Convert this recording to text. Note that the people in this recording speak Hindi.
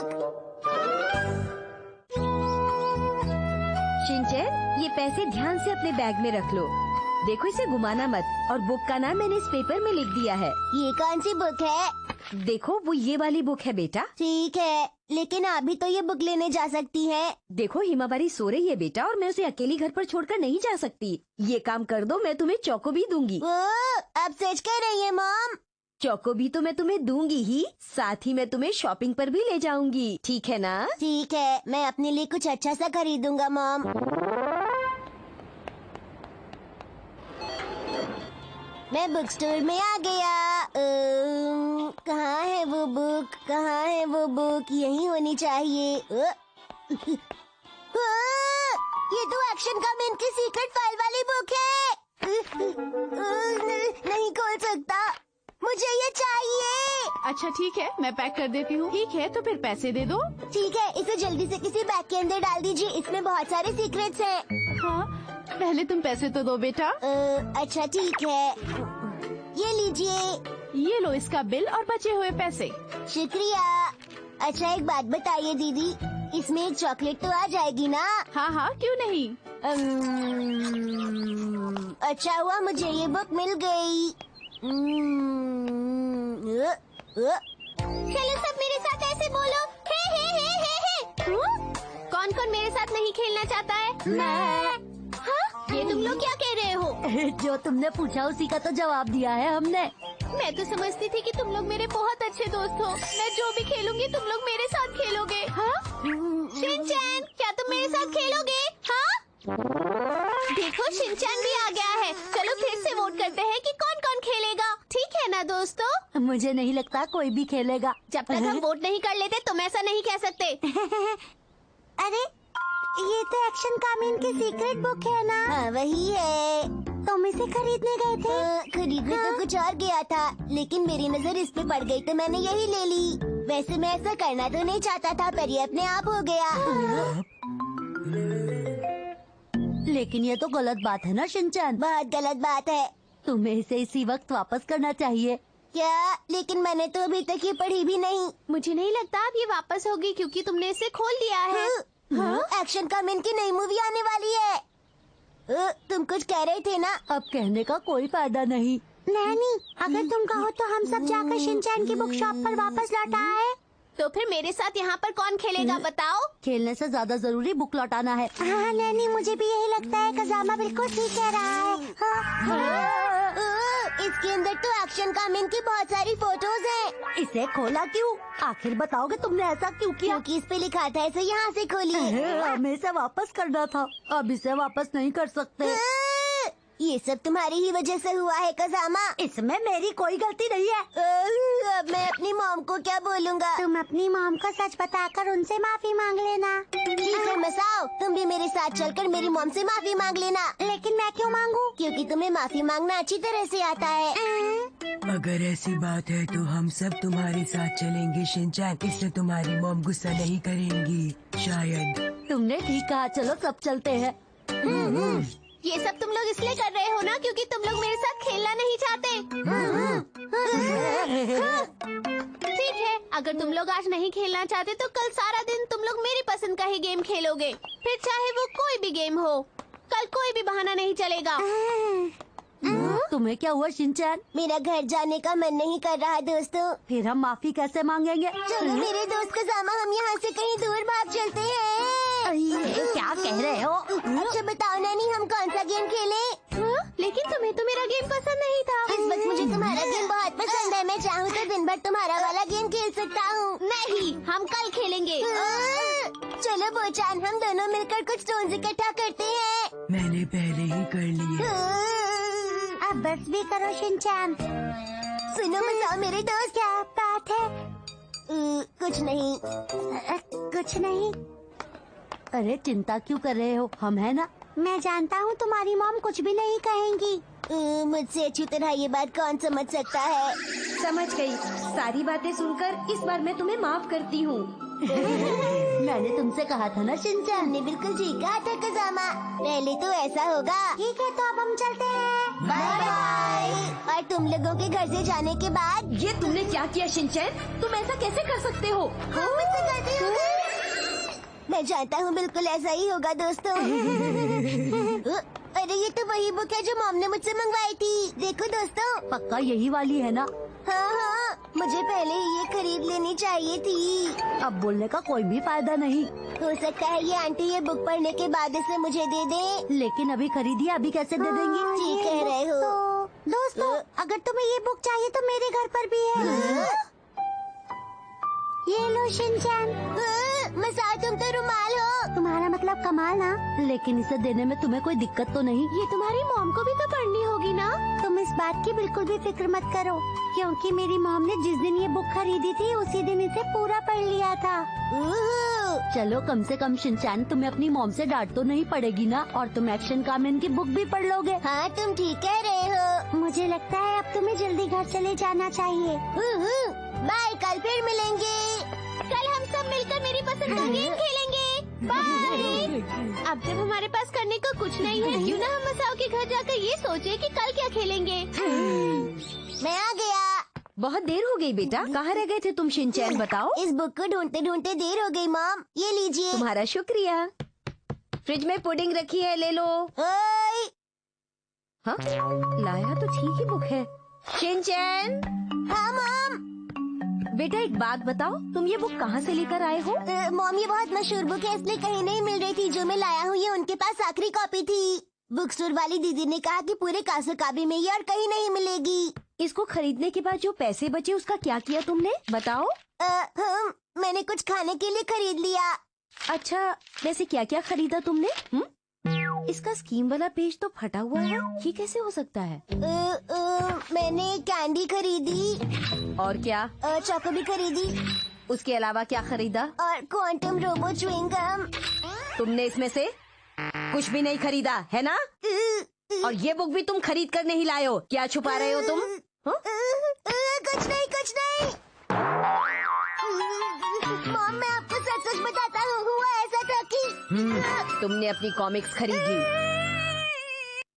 बुक। शिनचैन, ये पैसे ध्यान से अपने बैग में रख लो। देखो, इसे घुमाना मत। और बुक का नाम मैंने इस पेपर में लिख दिया है। ये कौन सी बुक है? देखो, वो ये वाली बुक है बेटा। ठीक है, लेकिन आप भी तो ये बुक लेने जा सकती हैं। देखो, हिमावारी सो रही है बेटा, और मैं उसे अकेली घर पर छोड़कर नहीं जा सकती। ये काम कर दो, मैं तुम्हें चौको भी दूंगी। वो आप सच कह रही हैं मॉम? चौको भी तो मैं तुम्हें दूंगी ही, साथ ही मैं तुम्हें शॉपिंग पर भी ले जाऊंगी। ठीक है ना? ठीक है, मैं अपने लिए कुछ अच्छा सा खरीदूंगा मॉम। मैं बुक स्टोर में आ गया। कहाँ है वो बुक? कहाँ है वो बुक? यही होनी चाहिए। ये तो एक्शन कमेंट की सीक्रेट फाइल वाली बुक है। नहीं खोल सकता, मुझे ये चाहिए। अच्छा ठीक है, मैं पैक कर देती हूँ। ठीक है, तो फिर पैसे दे दो। ठीक है, इसे जल्दी से किसी बैग के अंदर डाल दीजिए, इसमें बहुत सारे सीक्रेट्स हैं। हाँ, पहले तुम पैसे तो दो बेटा। अच्छा ठीक है, ये लीजिए। ये लो इसका बिल और बचे हुए पैसे। शुक्रिया। अच्छा एक बात बताइए दीदी, इसमें एक चॉकलेट तो आ जाएगी ना? हाँ हाँ, क्यों नहीं। अच्छा हुआ मुझे ये बुक मिल गई। चलो सब मेरे साथ ऐसे बोलो, हे। कौन कौन मेरे साथ नहीं खेलना चाहता है? मैं। हाँ? ये तुम लोग क्या कह रहे हो? जो तुमने पूछा उसी का तो जवाब दिया है हमने। मैं तो समझती थी कि तुम लोग मेरे बहुत अच्छे दोस्त हो। मैं जो भी खेलूंगी तुम लोग मेरे साथ खेलोगे। हाँ? शिनचैन, क्या तुम मेरे साथ खेलोगे? हाँ? देखो, शिनचैन भी आ गया है। चलो फिर से वोट करते हैं कि कौन कौन खेलेगा। ठीक है ना दोस्तों? मुझे नहीं लगता कोई भी खेलेगा। जब तक हम वोट नहीं कर लेते तुम ऐसा नहीं कह सकते। अरे ये तो एक्शन कामीन की सीक्रेट बुक है ना? हाँ वही है। तुम इसे खरीदने गए थे? खरीदने तो कुछ और गया था, लेकिन मेरी नजर इस पे पड़ गई तो मैंने यही ले ली। वैसे मैं ऐसा करना तो नहीं चाहता था, पर ये अपने आप हो गया। लेकिन ये तो गलत बात है ना शिनचैन? बहुत गलत बात है। तुम्हें इसे इसी वक्त वापस करना चाहिए। क्या? लेकिन मैंने तो अभी तक ये पढ़ी भी नहीं। मुझे नहीं लगता अब ये वापस होगी, क्योंकि तुमने इसे खोल दिया है। एक्शन कामीन की नई मूवी आने वाली है। तुम कुछ कह रहे थे ना? अब कहने का कोई फायदा नहीं। नैनी, अगर तुम कहो तो हम सब जाकर शिनचैन की बुक शॉप पर वापस लौट आए। तो फिर मेरे साथ यहाँ पर कौन खेलेगा बताओ? खेलने से ज्यादा जरूरी बुक लौटाना है। हाँ नैनी, मुझे भी यही लगता है। कजामा बिल्कुल ठीक कह रहा है। इसके अंदर तो एक्शन कामीन की बहुत सारी फोटोज हैं। इसे खोला क्यों? आखिर बताओगे तुमने ऐसा क्यों किया? क्योंकि इस पे लिखा था इसे यहाँ से खोलिए। हमें इसे वापस करना था, अब इसे वापस नहीं कर सकते। ये सब तुम्हारी ही वजह से हुआ है कजामा। इसमें मेरी कोई गलती नहीं है। अब मैं अपनी मॉम को क्या बोलूँगा? तुम अपनी मॉम को सच बताकर उनसे माफी मांग लेना। ठीक है मसाओ, तुम भी मेरे साथ चलकर मेरी मॉम से माफी मांग लेना। लेकिन मैं क्यों मांगू? क्योंकि तुम्हें माफी मांगना अच्छी तरह से आता है। अगर ऐसी बात है तो हम सब तुम्हारे साथ चलेंगे शिनचैन। इससे तुम्हारी मॉम गुस्सा नहीं करेंगी शायद। तुमने ठीक कहा, चलो सब चलते हैं। ये सब तुम लोग इसलिए कर रहे हो ना, क्योंकि तुम लोग मेरे साथ खेलना नहीं चाहते। ठीक है, अगर तुम लोग आज नहीं खेलना चाहते तो कल सारा दिन तुम लोग मेरी पसंद का ही गेम खेलोगे, फिर चाहे वो कोई भी गेम हो। कल कोई भी बहाना नहीं चलेगा। तुम्हें क्या हुआ शिनचैन? मेरा घर जाने का मन नहीं कर रहा दोस्तों। फिर हम माफी कैसे मांगेंगे? चलो मेरे दोस्त कजामा, हम यहाँ से कहीं दूर भाग चलते हैं। क्या कह रहे हो? अच्छा बताओ नानी, हम कौन सा गेम खेलें? लेकिन तुम्हें तो मेरा गेम पसंद नहीं था। इस वक्त मुझे तुम्हारा गेम बहुत पसंद है। मैं चाहूँ तो दिन भर तुम्हारा वाला गेम खेल सकता हूँ। नहीं, हम कल खेलेंगे। चलो बोचान, हम दोनों मिलकर कुछ स्टोन्स इकट्ठा करते हैं। मैंने पहले ही कर लिया। अब बस भी करो शिनचैन। सुनो मसाओ मेरे दोस्त, क्या बात है? कुछ नहीं। कुछ नहीं। अरे चिंता क्यों कर रहे हो, हम है ना। मैं जानता हूँ तुम्हारी मॉम कुछ भी नहीं कहेंगी। मुझसे अच्छी तरह ये बात कौन समझ सकता है? समझ गई। सारी बातें सुनकर इस बार मैं तुम्हें माफ करती हूँ। मैंने तुमसे कहा था ना शिनचैन। हमने बिल्कुल ठीक कहा था कजामा। पहले तो ऐसा होगा। ठीक है, तो अब हम चलते हैं। Bye bye. और बार तुम लोगों के घर से जाने के बाद। ये तुमने क्या किया शिनचैन? तुम ऐसा कैसे कर सकते हो? हाँ, मुझसे गलती हो गई। मैं जानता हूँ बिल्कुल ऐसा ही होगा दोस्तों। अरे ये तो वही बुक है जो मॉम ने मुझसे मंगवाई थी। देखो दोस्तों। पक्का यही वाली है ना? हाँ हाँ, मुझे पहले ही ये खरीद लेनी चाहिए थी। अब बोलने का कोई भी फायदा नहीं। हो सकता है ये आंटी ये बुक पढ़ने के बाद इसे मुझे दे दे। लेकिन अभी खरीदी, अभी कैसे दे देंगी? ठीक कह रहे हो दोस्तों। अगर तुम्हें ये बुक चाहिए तो मेरे घर पर भी है। ये लो शिनचैन। मसाल, तुम तो रुमाल हो। तुम्हारा मतलब कमाल ना। लेकिन इसे देने में तुम्हें कोई दिक्कत तो नहीं? ये तुम्हारी मॉम को भी तो पढ़नी होगी ना? तुम इस बात की बिल्कुल भी फिक्र मत करो, क्योंकि मेरी मॉम ने जिस दिन ये बुक खरीदी थी उसी दिन इसे पूरा पढ़ लिया था। चलो कम से कम शिनचैन, तुम्हें अपनी मॉम से डांट तो नहीं पड़ेगी ना? और तुम एक्शन कामेन की बुक भी पढ़ लोगे। हाँ, तुम ठीक कह रहे हो। मुझे लगता है अब तुम्हें जल्दी घर चले जाना चाहिए। बाय, कल फिर मिलेंगे। कल हम सब मिलकर मेरी पसंद का गेम खेलेंगे। बाय। अब जब हमारे पास करने को कुछ नहीं है, क्यों ना हम मसाओ के घर जाकर ये सोचे कि कल क्या खेलेंगे। मैं आ गया। बहुत देर हो गई बेटा, कहाँ रह गए थे तुम शिनचैन? बताओ। इस बुक को ढूंढते ढूंढते देर हो गई मॉम। ये लीजिए। तुम्हारा शुक्रिया। फ्रिज में पुडिंग रखी है, ले लो। ओए। हाँ, लाया तो ठीक ही बुक है। शिनचैन, हाँ मॉम। बेटा एक बात बताओ, तुम ये बुक कहाँ से लेकर आए हो? मॉम, ये बहुत मशहूर बुक है, इसलिए कहीं नहीं मिल रही थी। जो मैं लाया हूँ ये उनके पास आखिरी कॉपी थी। बुक स्टोर वाली दीदी ने कहा कि पूरे कासोकाबी में ये और कहीं नहीं मिलेगी। इसको खरीदने के बाद जो पैसे बचे उसका क्या किया तुमने? बताओ। मैंने कुछ खाने के लिए खरीद लिया। अच्छा, वैसे क्या क्या खरीदा तुमने? इसका स्कीम वाला पेज तो फटा हुआ है, ये कैसे हो सकता है? मैंने कैंडी खरीदी। और क्या? चॉको भी खरीदी। उसके अलावा क्या खरीदा? और क्वांटम रोबो च्युइंग गम। तुमने इसमें से कुछ भी नहीं खरीदा है ना? और ये बुक भी तुम खरीद कर नहीं लाए हो। क्या छुपा रहे हो तुम? कुछ नहीं, कुछ नहीं। मॉम, मैं आपको सच सच बताता हूँ, हुआ ऐसा था कि तुमने अपनी कॉमिक्स खरीदी।